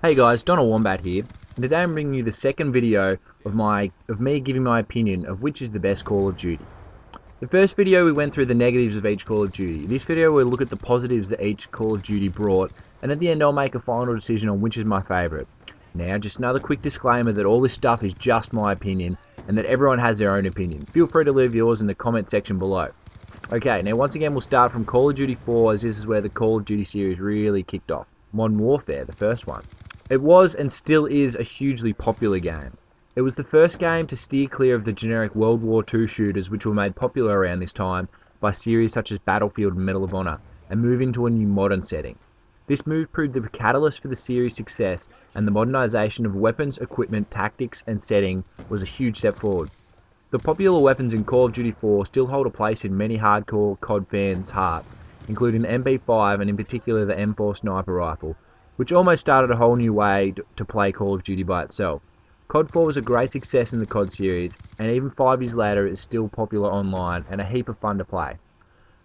Hey guys, Wombat here, and today I'm bringing you the second video of me giving my opinion of which is the best Call of Duty. The first video we went through the negatives of each Call of Duty. This video we'll look at the positives that each Call of Duty brought, and at the end I'll make a final decision on which is my favourite. Now, just another quick disclaimer that all this stuff is just my opinion, and that everyone has their own opinion. Feel free to leave yours in the comment section below. Okay, now once again we'll start from Call of Duty 4, as this is where the Call of Duty series really kicked off. Modern Warfare, the first one. It was and still is a hugely popular game. It was the first game to steer clear of the generic World War II shooters which were made popular around this time by series such as Battlefield and Medal of Honor, and move into a new modern setting. This move proved the catalyst for the series' success, and the modernization of weapons, equipment, tactics and setting was a huge step forward. The popular weapons in Call of Duty 4 still hold a place in many hardcore COD fans' hearts, including the MP5 and in particular the M4 sniper rifle, which almost started a whole new way to play Call of Duty by itself. COD 4 was a great success in the COD series, and even 5 years later it is still popular online and a heap of fun to play.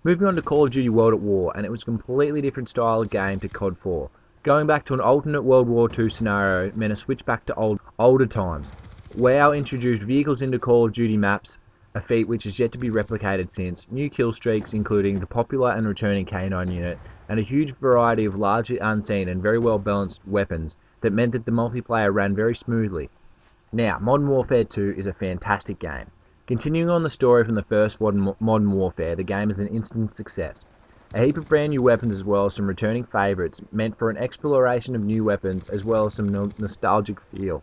Moving on to Call of Duty World at War, and it was a completely different style of game to COD 4. Going back to an alternate World War II scenario meant a switch back to older times. WoW introduced vehicles into Call of Duty maps, a feat which has yet to be replicated since, new kill streaks including the popular and returning K9 unit, and a huge variety of largely unseen and very well balanced weapons that meant that the multiplayer ran very smoothly. Now, Modern Warfare 2 is a fantastic game. Continuing on the story from the first Modern Warfare, the game is an instant success. A heap of brand new weapons as well as some returning favourites meant for an exploration of new weapons as well as some nostalgic feel.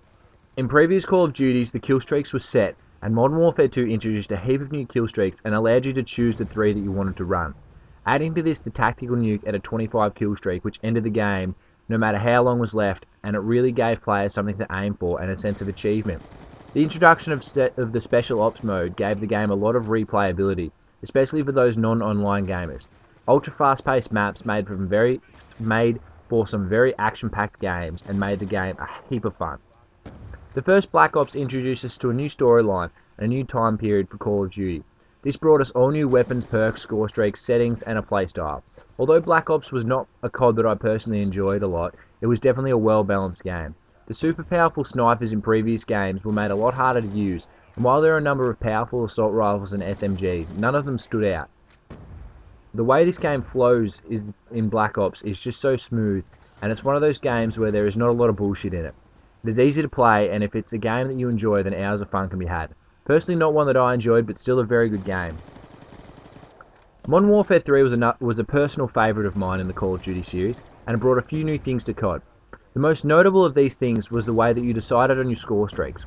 In previous Call of Duties, the kill streaks were set, and Modern Warfare 2 introduced a heap of new kill streaks and allowed you to choose the 3 that you wanted to run. Adding to this the tactical nuke at a 25 kill streak which ended the game no matter how long was left, and it really gave players something to aim for and a sense of achievement. The introduction of the Special Ops mode gave the game a lot of replayability, especially for those non-online gamers. Ultra fast-paced maps made for some very action-packed games and made the game a heap of fun. The first Black Ops introduced us to a new storyline and a new time period for Call of Duty. This brought us all new weapons, perks, score streaks, settings and a playstyle. Although Black Ops was not a COD that I personally enjoyed a lot, it was definitely a well-balanced game. The super powerful snipers in previous games were made a lot harder to use, and while there are a number of powerful assault rifles and SMGs, none of them stood out. The way this game flows in Black Ops is just so smooth, and it's one of those games where there is not a lot of bullshit in it. It is easy to play, and if it's a game that you enjoy, then hours of fun can be had. Personally, not one that I enjoyed, but still a very good game. Modern Warfare 3 was a personal favourite of mine in the Call of Duty series, and it brought a few new things to COD. The most notable of these things was the way that you decided on your score streaks.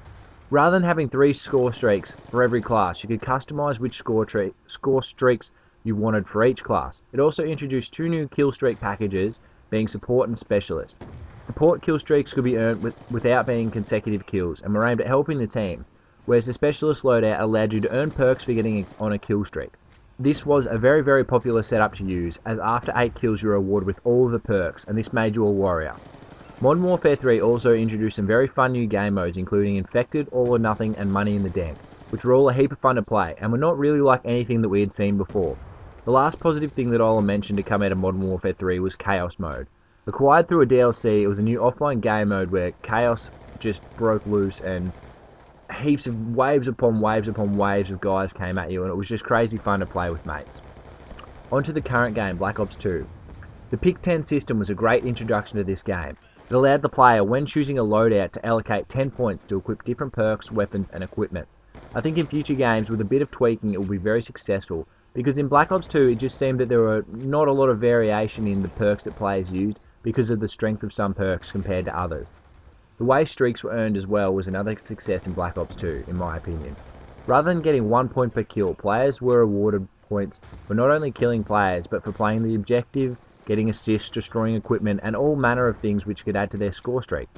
Rather than having 3 score streaks for every class, you could customise which score streaks you wanted for each class. It also introduced 2 new kill streak packages, being Support and Specialist. Support kill streaks could be earned without being consecutive kills, and were aimed at helping the team, whereas the Specialist loadout allowed you to earn perks for getting on a kill streak. This was a very popular setup to use, as after 8 kills you were awarded with all of the perks, and this made you a warrior. Modern Warfare 3 also introduced some very fun new game modes, including Infected, All or Nothing and Money in the Den, which were all a heap of fun to play, and were not really like anything that we had seen before. The last positive thing that I'll mention to come out of Modern Warfare 3 was Chaos Mode. Acquired through a DLC, it was a new offline game mode where chaos just broke loose and heaps of waves upon waves upon waves of guys came at you, and it was just crazy fun to play with mates. On to the current game, Black Ops 2. The Pick 10 system was a great introduction to this game. It allowed the player, when choosing a loadout, to allocate 10 points to equip different perks, weapons and equipment. I think in future games, with a bit of tweaking, it will be very successful, because in Black Ops 2 it just seemed that there were not a lot of variation in the perks that players used because of the strength of some perks compared to others. The way streaks were earned as well was another success in Black Ops 2, in my opinion. Rather than getting 1 point per kill, players were awarded points for not only killing players, but for playing the objective, getting assists, destroying equipment, and all manner of things which could add to their score streak.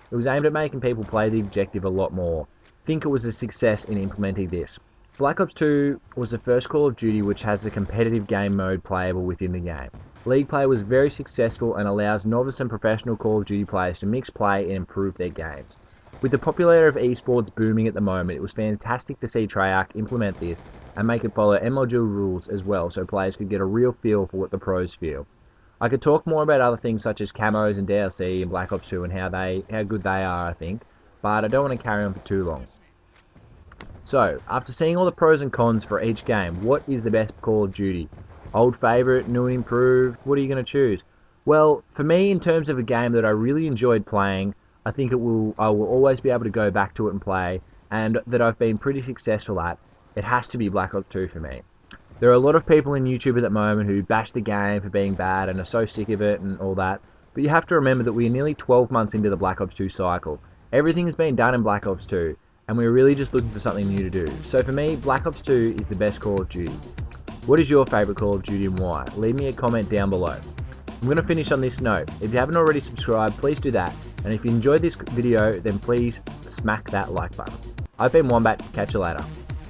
It was aimed at making people play the objective a lot more. I think it was a success in implementing this. Black Ops 2 was the first Call of Duty which has a competitive game mode playable within the game. League play was very successful and allows novice and professional Call of Duty players to mix play and improve their games. With the popularity of esports booming at the moment, it was fantastic to see Treyarch implement this and make it follow MLG rules as well, so players could get a real feel for what the pros feel. I could talk more about other things such as camos and DLC and Black Ops 2 and how good they are, I think, but I don't want to carry on for too long. So, after seeing all the pros and cons for each game, what is the best Call of Duty? Old favourite, new and improved, what are you going to choose? Well, for me, in terms of a game that I really enjoyed playing, I think I will always be able to go back to it and play, and that I've been pretty successful at, it has to be Black Ops 2 for me. There are a lot of people in YouTube at the moment who bash the game for being bad and are so sick of it and all that, but you have to remember that we are nearly 12 months into the Black Ops 2 cycle. Everything has been done in Black Ops 2, and we're really just looking for something new to do. So for me, Black Ops 2 is the best Call of Duty. What is your favourite Call of Duty and why? Leave me a comment down below. I'm going to finish on this note. If you haven't already subscribed, please do that. And if you enjoyed this video, then please smack that like button. I've been Wombat. Catch you later.